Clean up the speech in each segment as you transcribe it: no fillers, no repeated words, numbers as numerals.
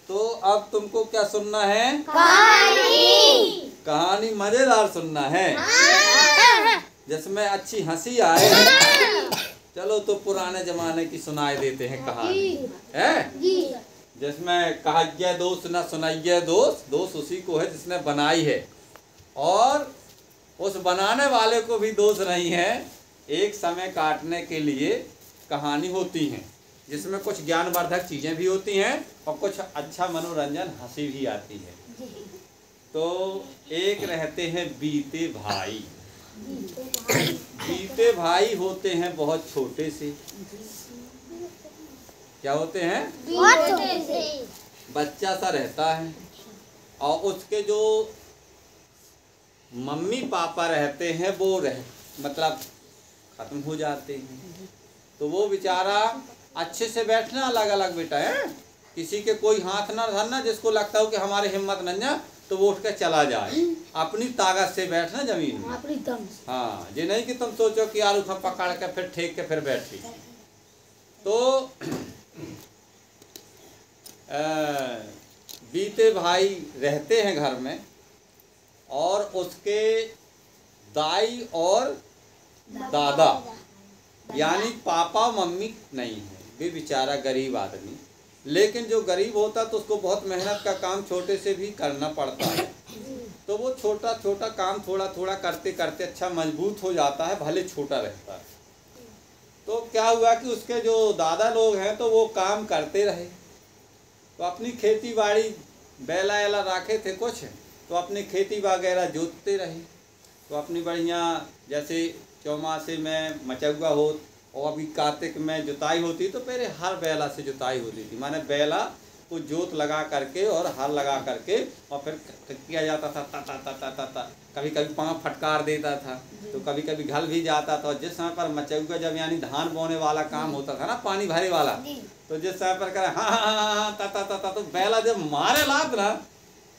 तो अब तुमको क्या सुनना है? कहानी। कहानी मजेदार सुनना है जिसमें अच्छी हंसी आए। चलो तो पुराने जमाने की सुनाई देते हैं कहानी है, जिसमें कहिए दोस्त न सुनाइए दोस्त, दोस्त उसी को है जिसने बनाई है और उस बनाने वाले को भी दोष नहीं है। एक समय काटने के लिए कहानी होती है जिसमें कुछ ज्ञानवर्धक चीजें भी होती हैं और कुछ अच्छा मनोरंजन हंसी भी आती है। तो एक रहते हैं बीते भाई। बीते भाई होते हैं बहुत छोटे से। क्या होते हैं? बच्चा सा रहता है और उसके जो मम्मी पापा रहते हैं वो मतलब खत्म हो जाते हैं। तो वो बेचारा अच्छे से बैठना अलग अलग बेटा है, किसी के कोई हाथ ना धरना, जिसको लगता हो कि हमारे हिम्मत न जा तो वो उठ के चला जाए, अपनी ताकत से बैठना जमीन में, अपनी दम। हाँ, ये नहीं कि तुम सोचो कि आलू खा पकड़ के फिर ठेक के फिर बैठी। तो बीते भाई रहते हैं घर में और उसके दाई और दादा यानी पापा मम्मी नहीं है, वे बेचारा गरीब आदमी। लेकिन जो गरीब होता तो उसको बहुत मेहनत का काम छोटे से भी करना पड़ता है। तो वो छोटा छोटा काम थोड़ा थोड़ा करते करते अच्छा मजबूत हो जाता है, भले छोटा रहता है। तो क्या हुआ कि उसके जो दादा लोग हैं तो वो काम करते रहे, तो अपनी खेती बाड़ी बैला एला रखे थे कुछ, तो अपनी खेती वगैरह जोतते रहे। तो अपनी बढ़िया जैसे चौमासे में मचौआ हो और अभी कार्तिक में जुताई होती तो पहले हर बैला से जुताई होती थी, माने बैला को जोत लगा करके और हल लगा करके और फिर किया जाता था ता ता ता ता ता ता। कभी कभी पाँव फटकार देता था तो कभी कभी घल भी जाता था। और जिस समय पर मचौआ जब यानी धान बोने वाला काम होता था ना, पानी भरे वाला, तो जिस समय पर करे हाँ हाँ हाँ हाँ ता ता ता ता, तो बैला जब मारे लात ना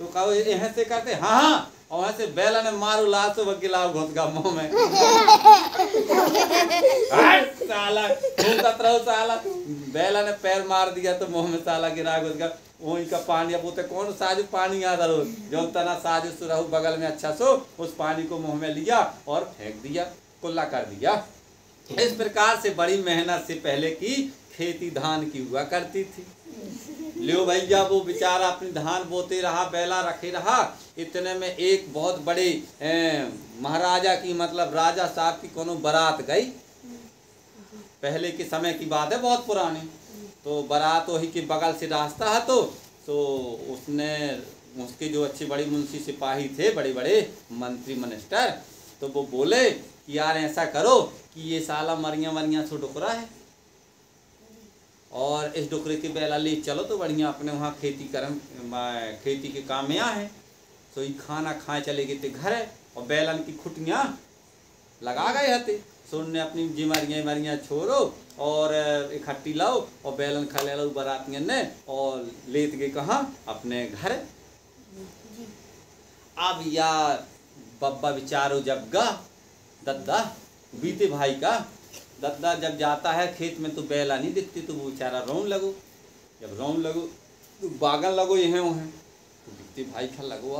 तो कहो यहाँ से करते हाँ हाँ, और वहाँ से बैला ने मारू लात तो गिलाव घुस गया मुँह में। साला साला बैला ने पैर मार दिया तो मुँह में साला गिरा घुस गया। वही का पानी अब कौन साजू पानी आता रो जो तना साजू सुरहू बगल में अच्छा सो उस पानी को मुँह में लिया और फेंक दिया, कुल्ला कर दिया। इस प्रकार से बड़ी मेहनत से पहले की खेती धान की हुआ करती थी। लियो भैया वो बेचारा अपनी धान बोते रहा, बैला रखे रहा। इतने में एक बहुत बड़े महाराजा की मतलब राजा साहब की कोनो बारात गई। पहले के समय की बात है, बहुत पुरानी। तो बारात वही के बगल से रास्ता है तो उसने उसके जो अच्छे बड़े मुंशी सिपाही थे, बड़े बड़े मंत्री मिनिस्टर, तो वो बोले कि यार ऐसा करो कि ये साला मरिया मरिया सो डुकरा है और इस डुकरे के बैला ले चलो तो बढ़िया अपने वहाँ खेती के काम में आए। तो ये खाना खाए चले गए थे घर और बैलन की खुटियाँ लगा गए थे। सो उनने अपनी जिमरियाँ छोड़ो और इकट्ठी लाओ और बैलन खा ले लो बरातियन ने और लेत गए कहाँ अपने घर। अब यार बब्बा बेचारो जब गा दद्दा बीते भाई का दद्दा जब जाता है खेत में तो बैला नहीं दिखती, तो वो बेचारा रौन लगो। जब रौन लगो तो बागन लगो यहाँ वहाँ, तो बीते भाई खा लगो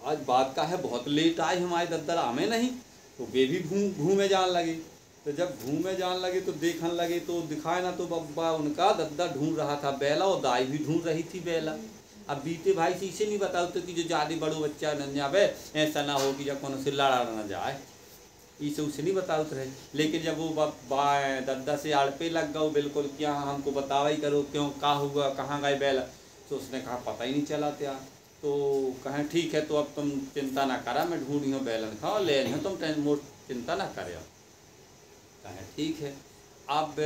आज बात का है बहुत लेट आए हमारे दद्दा हमें नहीं। तो वे भी घूमे जान लगे। तो जब घूमे जान लगे तो देखने लगे तो दिखाए ना, तो बब्बा उनका दद्दा ढूंढ रहा था बैला और दाई भी ढूंढ रही थी बैला। अब बीते भाई से इसे नहीं बताओ तो कि जो ज़्यादा बड़ो बच्चा न जावे, ऐसा ना हो कि जब कौन से लड़ा न जाए, इसे उसे नहीं बताओ रहे। लेकिन जब वो दद्दा से आड़पे लग गए बिल्कुल, क्या हमको बतावा ही करो क्यों का हुआ कहाँ गए बैला, तो उसने कहा पता ही नहीं चला त्या। तो कहें ठीक है तो अब तुम चिंता ना करा, मैं ढूंढी हूँ बैलन खाओ ले रही हूँ, तुम चिंता ना करे। कहें ठीक है। अब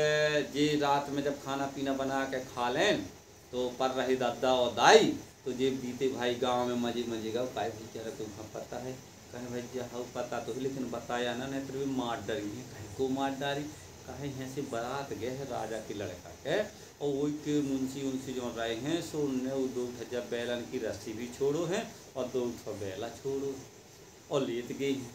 ये रात में जब खाना पीना बना के खा लें तो पर रहे दादा और दाई, तो ये बीते भाई गांव में मजे मजे गाओ काय भी कह रहे तुमको पता है। कहें भैया हाँ पता तो है लेकिन बताया ना, नहीं तो भी मार डरी है। कहीं को मार डारी, कहें यहाँ से बारात गए है राजा के लड़का के और वही के मुंशी उनसी जो रहे हैं सो उनने वो 2 ठज्जा बैलन की रस्सी भी छोड़ो है और 2 बैला छोड़ो और लेत गई हैं।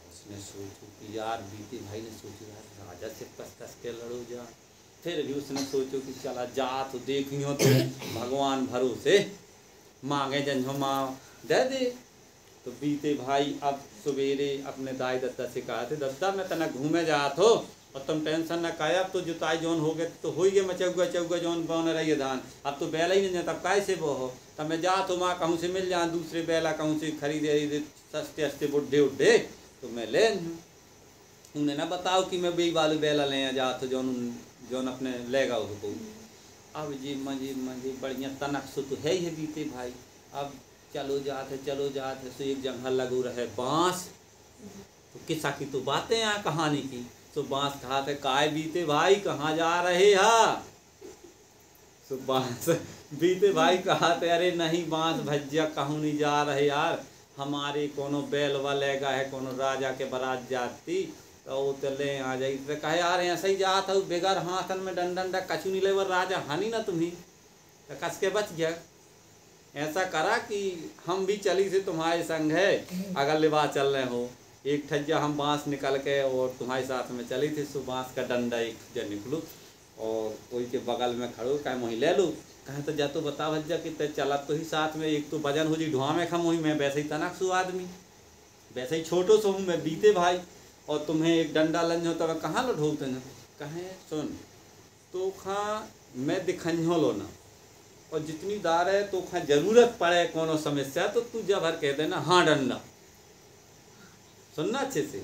उसने सोचो कि यार बीते भाई ने सोचा यार राजा से कस कस के लड़ो जा, फिर भी उसने सोचो कि चला जा तो देखियो तो भगवान भरोसे मांगे जन्हो माँ दे दे। तो बीते भाई अब सवेरे अपने दाई दत्ता से कहा थे, दत्ता मैं तना घूमे जात हो और तुम टेंशन न खाए, अब तो जुताई जोन हो गए तो हो गए, मैं चौगा चौगा जोन बन रही है धान, अब तो बैला ही नहीं जाता, अब कैसे वो हो, तब मैं जा तो माँ कहूँ से मिल जा दूसरे बैला कहूँ से खरीदे सस्ते सस्ते बुढ़े उड्ढे तो मैं ले उन्हें ना बताओ कि मैं बेई वाले बैला ले जा तो जोन जोन अपने लेगा उसको। अब जी मजे बढ़िया तनक सो तो है ही बीते भाई। अब चलो जाते सो एक जगह लगू रहे बाँस, तो किस्सा की तो बातें यहाँ कहानी की। तो बाँस खाते काय बीते भाई कहाँ जा रहे हा, तो बाँस बीते भाई कहाते अरे नहीं बाँस भज्जिया कहूँ नहीं जा रहे यार, हमारे कोनो बैल वालेगा है कोनो राजा के बारात जाती तो वो चले आ जाई, तो कहे यार ऐसा ही जात हो बेगर हाथन में डंडा कछु नहीं ले वो राजा हानि ना तुम्ही, तो कस के बच गया। ऐसा करा कि हम भी चली से तुम्हारे संग है, अगर लिबा चल रहे हो, एक ठज्जा हम बाँस निकल के और तुम्हारे साथ में चली थी, सो बाँस का डंडा एक ठज्जा निकलू और कोई के बगल में खड़ो कहे वहीं ले लूँ, कहे तो जा तो बता भज्जा कि ते चला तो ही साथ में, एक तो वजन हो जी ढुआ में खम हुई, मैं वैसे ही तनक सु आदमी, वैसे ही छोटो सो हूँ मैं बीते भाई, और तुम्हें एक डंडा लंज हो तो मैं कहाँ लो ढोलते न, कहें सुन तो खा मैं दिखंझो लो ना, और जितनी दार है तो खा जरूरत पड़े कोनो समस्या तो तू जब हर कह देना हाँ डंडा, सुनना अच्छे से।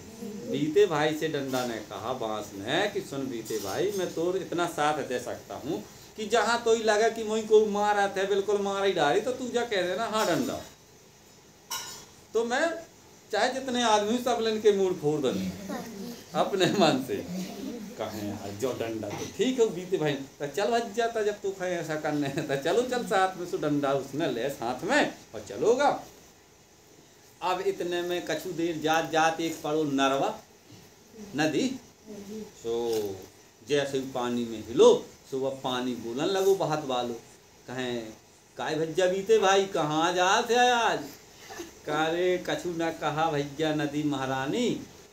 बीते भाई से डंडा ने कहा बाँस ने कि सुन बीते भाई मैं तो इतना साथ दे सकता हूँ कि जहाँ तो ही लगा कि मुझे को मारा थे बिल्कुल मार ही डाली तो तू जा कह देना हाँ डंडा, तो मैं चाहे जितने आदमी सब लेन के मूड फोड़ देंगे अपने मन से। कहें यार जो डंडा तो ठीक है बीते भाई, तो चल बच जाता जब तू कहे ऐसा करने है तो चलो चल साथ में, सो डंडा उसने ले साथ में और चलोगा। अब इतने में कछु देर जात एक पड़ो नरवा नदी, तो जैसे पानी में हिलो सो वह पानी बोलन लगो बहत वालो, कहें काय भज्जा बीते भाई कहाँ जाते है आज, कारे कछु न कहा भैया नदी महारानी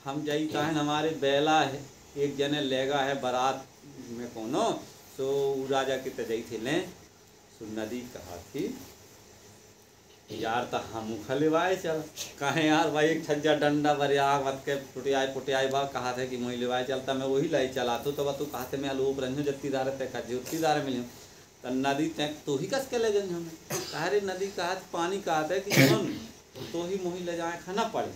हम जाई कहें हमारे बैला है एक जने लेगा है बारात में कोनो, सो राजा के तजई थे लें, सो नदी कहा थी यार तो हम खलेवाए चल, कहें यार भाई एक छज्जा डंडा बरिया मत के पुटियाए बा कहा थे कि मोही लेवाए चलता, मैं वही लाई चला तो तू कहा थे मैं अलोप रंजो जत्तीदार ते का ज्योतिदार मिलियो, तो नदी तक तो ही कस के ले जन हमें, कहा रे नदी कहा पानी कहा था कि सुन तो ही मोही ले जाए खाना पड़े,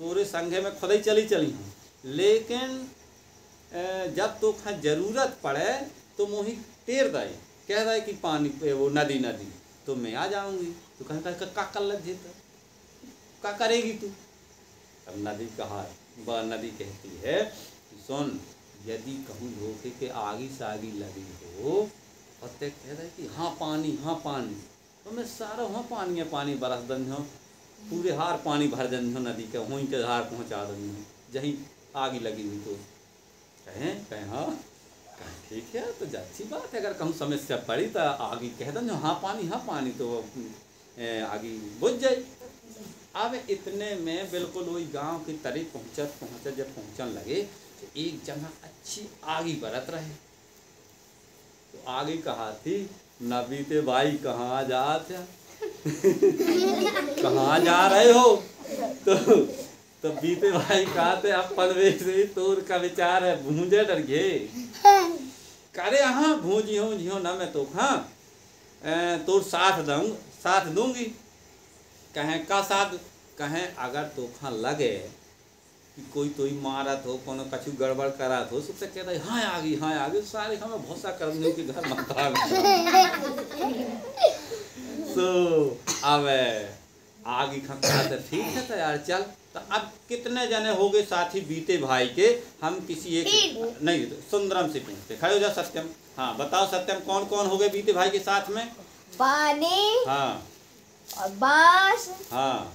तोरे संगे में खुद ही चली हूँ, लेकिन जब तो खा जरूरत पड़े तो मोही टेर दाए कह रहा है कि पानी वो नदी तो मैं आ जाऊंगी, तो कहें का कर लग जेता का करेगी तू। अब नदी कहा वह नदी कहती है कि सुन यदि कहूँ धोखे के आगी सागी लगी हो और ते कह रहा है कि हाँ पानी तो मैं सारा हाँ पानी बरस दन हो, पूरे हार पानी भर दन हो नदी के वहीं के हार पहुँचा दन हो जहीं आगी लगी हुई, तो कहें हाँ ठीक है तो अच्छी बात है, अगर कहूँ समस्या पड़ी तो आगे कह दो हाँ पानी तो आगे बुझ जाए। अब इतने में बिल्कुल वही गांव की तरह पहुँचत जब पहुँचने लगे तो एक जगह अच्छी आगी बरत रहे, तो आगे कहा थी न बीते भाई कहाँ जाते कहाँ जा रहे हो, तो बीते भाई कहा थे अपन से तोर का विचार है भूंजे डर गए, करे हाँ भूजियो ना मैं तो हाँ तोर साथ दूंगी, कहें का साथ, कहें अगर तो खा लगे कि कोई तो ही मारत हो कोनो कछु गड़बड़ करत हो सबसे कहता है हाँ आगे सारे हमें भरोसा कर दो कि घर मकान तो अब आगे खा ठीक है तो यार चल, तो अब कितने जने हो गए साथी बीते भाई के, हम किसी एक नहीं तो सुंदरम से पूछते, खड़े हो जा सत्यम, हाँ बताओ सत्यम कौन कौन हो गए बीते भाई के साथ में, पानी हाँ और बांस, हाँ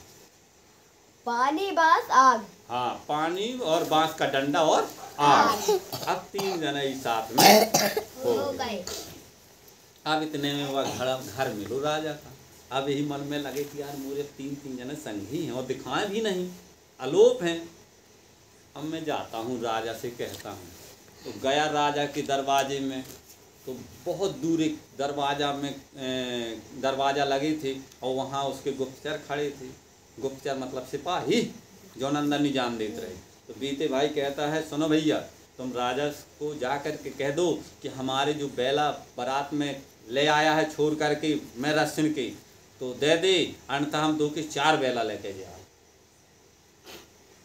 पानी बांस आग, हाँ पानी और बांस का डंडा और आग, अब 3 जने ही साथ में हो गए। अब इतने में वह घर मिलो राजा का, अब यही मन में लगे कि यार मेरे 3 जने संगी हैं और दिखाएं भी नहीं अलोप हैं। अब मैं जाता हूँ राजा से कहता हूँ तो गया राजा के दरवाजे में, तो बहुत दूर एक दरवाजा लगे थे और वहाँ उसके गुप्तचर खड़े थे। गुप्तचर मतलब सिपाही, जो अंदर नहीं जान देते रहे। तो बीते भाई कहता है सुनो भैया, तुम राजा को जा कर के कह दो कि हमारे जो बेला बारात में ले आया है छोड़ करके मैं रस्सिन के, तो दे दे, अन्यथा हम 2 के 4 बेला लेके जाओ।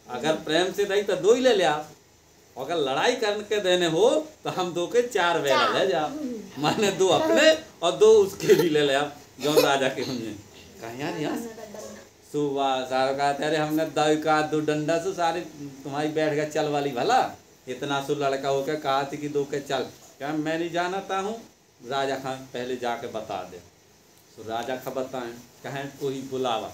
अगर प्रेम से नहीं तो 2 ही ले ले आओ, अगर लड़ाई करके देने हो तो हम 2 के 4 बेला ले जाओ, माने 2 अपने और 2 उसके भी ले आओ, जो राजा के होंगे। कहा यार यहाँ सुबह सारा कहते अरे हमने 2 डंडा से सारे तुम्हारी बैठ गया चल वाली भला, इतना सु लड़का होकर कहा थी कि 2 के चल। क्या मैं नहीं जानता हूँ, राजा खां पहले जाके बता दे। तो राजा खां बताएं, कहें कोई बुलावा,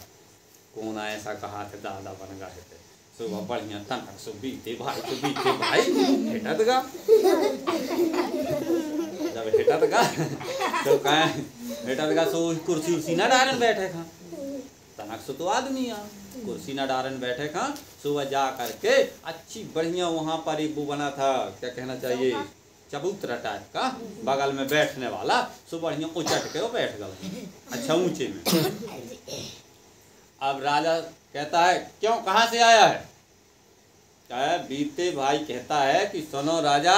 कौन आया ऐसा कहा थे दादा बन गए थे। सुबह बढ़िया तनक सो बीते भाई हेटत गा, जब हेटत गा तो कहें हेटत गा सो कुर्सी उर्सी ना डारन बैठे खा, तनक सो तो आदमी आ कुर्सी ना डारन बैठे खा। सुबह जा करके अच्छी बढ़िया वहाँ पर एक वो बना था, क्या कहना चाहिए, चबूतरा टाइप का, बगल में बैठने वाला, सो बढ़िया उचट के वो बैठ गए अच्छा ऊंचे में। अब राजा कहता है क्यों कहाँ से आया है? क्या बीते भाई कहता है कि सुनो राजा,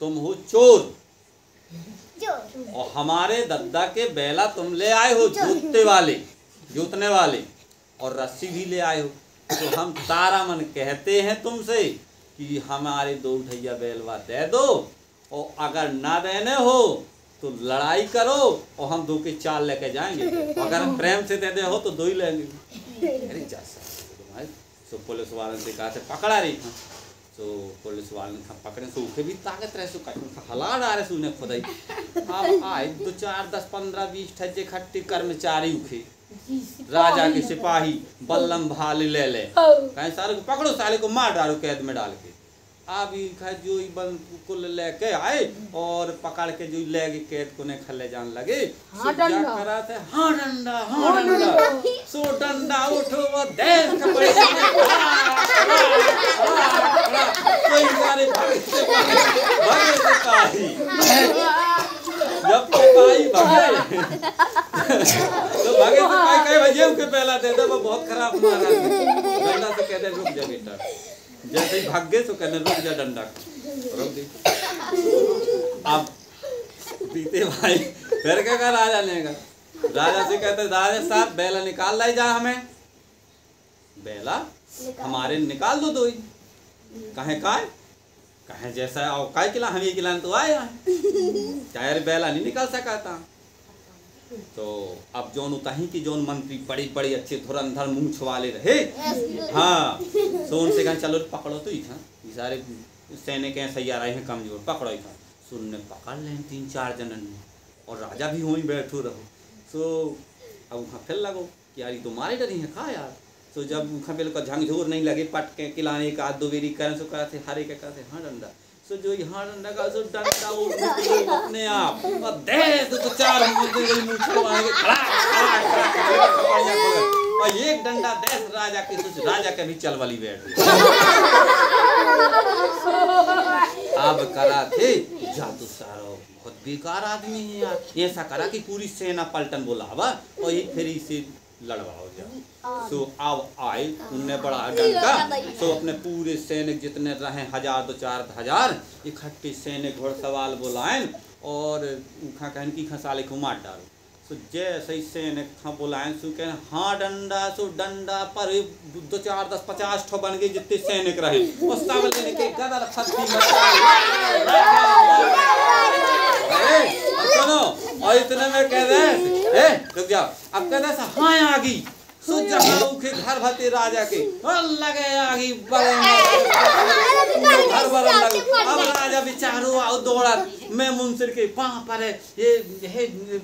तुम हो चोर और हमारे दद्दा के बेला तुम ले आए हो जोतने वाले और रस्सी भी ले आए हो। तो हम तारा मन कहते हैं तुमसे कि हमारे 2 उठैया बैलवा दे दो, और अगर ना देने हो तो लड़ाई करो और हम 2 के 4 लेके जाएंगे, अगर प्रेम से दे दे हो तो 2 ही लेंगे। अरे जा सो पुलिस वालों से कहा पकड़ा रही था, तो पुलिस वाले ने पकड़े सो उखे भी ताकत रहे सो हला डाले सो उन्हें खुदाई। अब आए 2 4 10 15 20 ठज्जे खट्टे कर्मचारी उखे, राजा के सिपाही बल्लम भाले ले कहीं सारे को पकड़ो, साले को मार डालो कैद में डाल के। अब जो बंद कुल लेके आए और पकड़ के जो ले गए कैद को ने खले जान लगे। हाँ डंडा सो डंडा उठो वो देश का पैसा कोई सारे भागे सिपाही, जब सिपाही भागे तो भागे सिपाही कहे भैया उनके पहला दे दो, वो बहुत खराब मारा डंडा से कहते रुक जा बेटा, जैसे ही भाग गए तो कहने रुक जा डंडा रुक दे। अब बीते भाई फिर क्या कर राजा ने राजा से कहते राजा साहब बेला निकाल लाई जा, हमें बेला हमारे निकाल दो 2 ही। कहे जैसा आओ काय किला हम ये खिलाने तो आए चाहे बेला नहीं निकाल सका था। तो अब जोन उतही की जोन मंत्री बड़ी अच्छे धुरंधर मूंछ वाले रहे, हाँ सो उनसे कहा चलो पकड़ो तो ही था, ये सारे सैनिक ऐसा ही आ रहे हैं कमजोर, पकड़ो ही था। सुनने पकड़ लें 3 4 जनन और राजा भी वहीं बैठो रहो। सो अब वहाँ फिर लगो कि यार ये तो मारे डरी है खा यार। तो जब वहाँ बिल्कुल झंझोर नहीं लगे पट के किलाने का 2 बेरी करें सो कहते हरे के कहते हाँ डंडा, सो जो यहाँ डंडा का सो डंडा वो अपने आप और दे तो 4 मूंछों आएंगे और एक डंडा दे राजा के, तो राजा के भी चल वाली बैठ अब करा थे जादू सारो बहुत बेकार आदमी है यार, ऐसा करा कि पूरी सेना पलटन बुलावा और ये फिर इसे लड़वाओ जाओ। सो अब आए उनने बड़ा डंका, सो अपने पूरे सैनिक जितने रहे 1000 2 4 हजार इकट्ठे सैनिक घोड़सवार बुलाएं और उखा कहन की खसाले को मार डालो। सो जैसे ही सैनिक था बुलाएं सो कह हाँ डंडा, सो डंडा पर 2 4 10 50 ठो बन गए जितने सैनिक रहे और सब लेने के गदर फत्ती सुनो और इतने में कह रहे रुक जाओ। अब कह रहे हाँ आ गई सो जहाँ के घर भते राजा के लगे आगी बड़े घर बड़े लगे। अब राजा बेचारो आओ दौड़ा मैं मुंसिर के पाँव पर है ये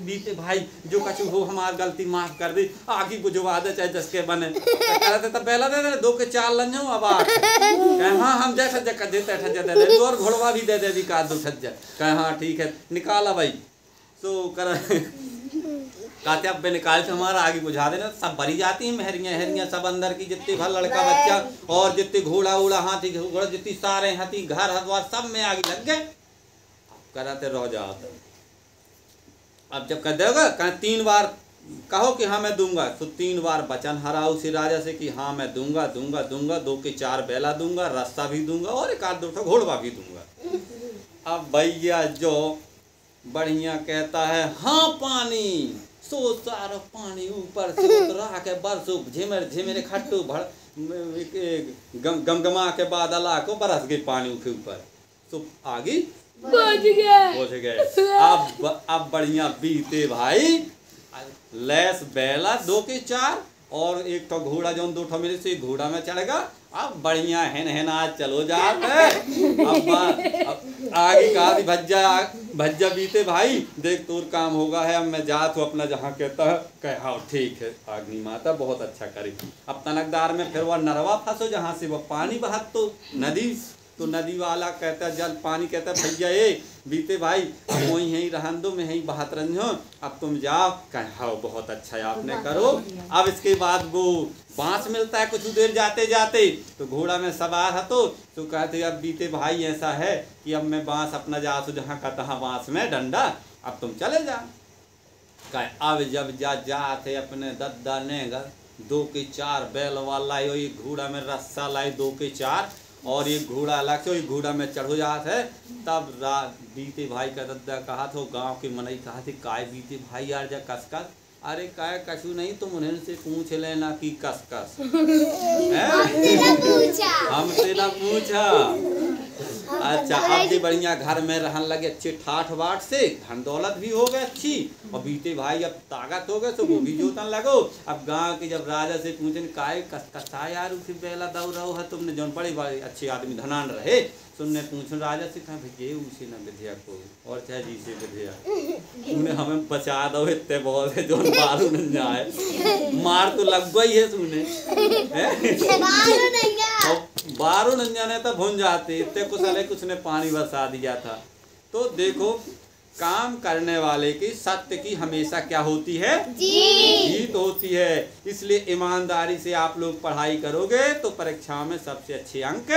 बीते भाई जो कछु हो हमार गलती माफ कर दे, आगे बुझवा दे चाहे जसके बने। कहते तब पहला दे दे 2 के 4 लंजो अब 8 कहे हाँ हम जैसा जगह देते ठज्जा दे दे और घोड़वा भी दे दे भी का 2 ठज्जा कहे हाँ ठीक है निकाला भाई। सो कर कहते अब निकाल से हमारा आगे बुझा देना। सब भरी जाती हैं मेहरियाँ हेरियाँ सब अंदर की, जितने घर लड़का बच्चा और जितने घोड़ा उड़ा हाथी घोड़ा जितनी सारे हाथी घर हथवार सब में आगे लग गए। कराते रह जाते। अब जब कह दोगे कह 3 बार कहो कि हाँ मैं दूंगा, तो 3 बार वचन हराओ उसी राजा से कि हाँ मैं दूंगा दूंगा दूंगा, 2 के 4 बैला दूंगा, रस्सा भी दूंगा और 1 2 घोड़वा भी दूंगा। अब भैया जो बढ़िया कहता है हाँ पानी, सो सारा पानी ऊपर से उतरा के बरसो झिमर झिमर खट्टू भर गमगमा के बाद अला को बरस गए पानी के ऊपर। तो आगे पहुंच गए। अब बढ़िया बीते भाई, लैस बैला 2 के 4 और 1 ठो घोड़ा जो 2 ठो मेरे से घोड़ा में चढ़ेगा। अब बढ़िया है आज चलो जाते। अब आगे कहा भज्जा बीते भाई देख तोर काम होगा है, अब मैं जा तो अपना जहाँ कहता है कह हाँ ठीक है अग्नि माता बहुत अच्छा करी। अब तनकदार में फिर वह नरवा फंसो जहाँ से वह पानी बहत तो नदी, तो नदी वाला कहता है जल पानी कहता है भैया ये बीते भाई वहीं यहीं रहन दो मैं यहीं बहात रही हूँ, अब तुम जाओ। कह हाँ बहुत अच्छा है आपने करो। अब इसके बाद वो बांस मिलता है कुछ देर जाते जाते, तो घोड़ा में सवार है तो कहते अब बीते भाई ऐसा है कि अब मैं बांस अपना जा तो जहाँ का तहाँ बांस में डंडा, अब तुम चले जा। कह अब जब जाते अपने दद्दा ने 2 के 4 बैल वाला ये घोड़ा में रस्सा लाई 2 के 4 और ये घोड़ा अलग से घोड़ा में चढ़ो जात है। तब बीते भाई का दद्दा कहा था गांव के मनई कहा थे काय बीते भाई यार जा कसकस, अरे काय कछु नहीं तुम उन्हें से पूछ लेना कि कसकस हमसे ना पूछा। अच्छा अब जी बढ़िया घर में रहन लगे अच्छे ठाठ बाट से, धन दौलत भी हो गए अच्छी और बीते भाई अब ताकत हो गए तो वो भी जोतन लगो। अब गांव के जब राजा से पूछे काय कसा यार उसे बेला दौ रहो है तुमने जौन बड़े बड़े अच्छे आदमी धनान रहे, सुनने पूछो राजा से कहा भैया उसे न विधेया को और चाहे जी से विधेया उन्हें हमें बचा दो इतने बहुत है जो मारू न जाए, मार तो लग गई है सुने बारू न जाने तो भुन जाते इतने कुछ ने पानी बरसा दिया था। तो देखो काम करने वाले की सत्य की हमेशा क्या होती है जीत होती है। इसलिए ईमानदारी से आप लोग पढ़ाई करोगे तो परीक्षाओं में सबसे अच्छे अंक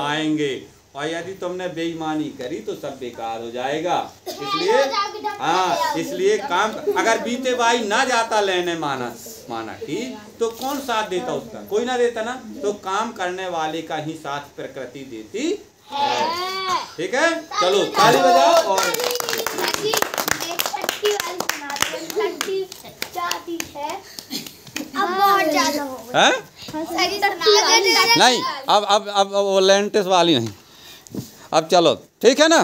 आएंगे और यदि तुमने बेईमानी करी तो सब बेकार हो जाएगा। इसलिए हाँ इसलिए काम अगर बीते भाई ना जाता लेने माना कि तो कौन साथ देता उसका, कोई ना देता ना, तो काम करने वाले का ही साथ प्रकृति देती है। ठीक है चलो ताली बजाओ और नहीं अब वो लेंटिस वाली नहीं, अब चलो ठीक है ना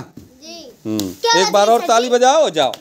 एक बार और ताली बजाओ जाओ।